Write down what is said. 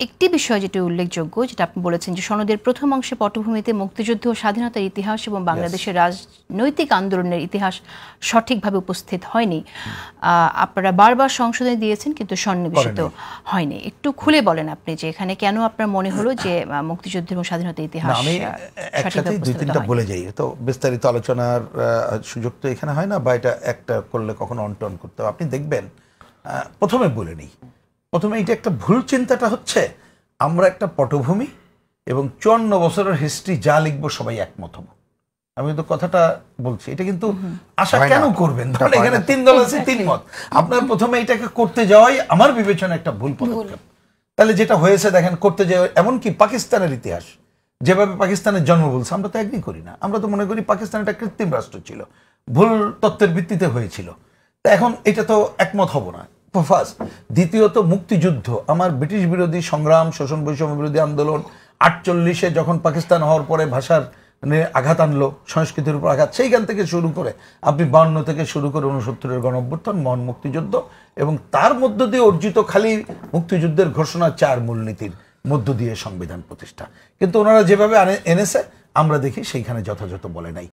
একটি বিষয় যেটা উল্লেখযোগ্য, যেটা আপনি বলেছেন যে সনদের প্রথম অংশে পটভূমিতে মুক্তিযুদ্ধ ও স্বাধীনতার ইতিহাস এবং বাংলাদেশের রাজনৈতিক আন্দোলনের ইতিহাস সঠিকভাবে উপস্থিত হয়নি। আপনারা বারবার সংশোধনী দিয়েছেন কিন্তু সন্নিবেশিত হয়নি। একটু খুলে বলেন আপনি যে এখানে কেন আপনার মনে হলো যে মুক্তিযুদ্ধ এবং স্বাধীনতার ইতিহাস আমি একসাথে দুই তিনটা বলে যাই, তো বিস্তারিত আলোচনার সুযোগ তো এখানে হয় না, বা এটা একটা করলে কখনো অন্টন করতে হবে। আপনি দেখবেন প্রথমে বলে নিই, প্রথমে এটা একটা ভুল চিন্তাটা হচ্ছে আমরা একটা পটভূমি এবং 54 বছরের হিস্ট্রি যা লিখবো সবাই একমত হব। আমি কিন্তু কথাটা বলছি, এটা কিন্তু আশা কেন করবেন? ধরেন এখানে 3 দল আছে, 3 মত। আপনার প্রথমে এটাকে করতে যাওয়াই আমার বিবেচনা একটা ভুল পদক্ষেপ। তাহলে যেটা হয়েছে দেখেন, করতে যাওয়া এমনকি পাকিস্তানের ইতিহাস যেভাবে পাকিস্তানের জন্ম বলছে, আমরা তো একদিন করি না। আমরা তো মনে করি পাকিস্তান একটা কৃত্রিম রাষ্ট্র ছিল, ভুল তত্ত্বের ভিত্তিতে হয়েছিল। তা এখন এটা তো একমত হব না, ফার্স্ট। দ্বিতীয়ত মুক্তিযুদ্ধ আমার ব্রিটিশ বিরোধী সংগ্রাম, শোষণ বৈষম্য বিরোধী আন্দোলন, 48-এ যখন পাকিস্তান হওয়ার পরে ভাষার আঘাত আনলো, সংস্কৃতির উপর আঘাত, সেইখান থেকে শুরু করে আপনি 52 থেকে শুরু করে 69-এর গণঅভ্যুত্থান, মহান মুক্তিযুদ্ধ, এবং তার মধ্য দিয়ে অর্জিত খালি মুক্তিযুদ্ধের ঘোষণা 4 মূলনীতির মধ্য দিয়ে সংবিধান প্রতিষ্ঠা। কিন্তু ওনারা যেভাবে এনেছে আমরা দেখি সেইখানে যথাযথ বলে নাই।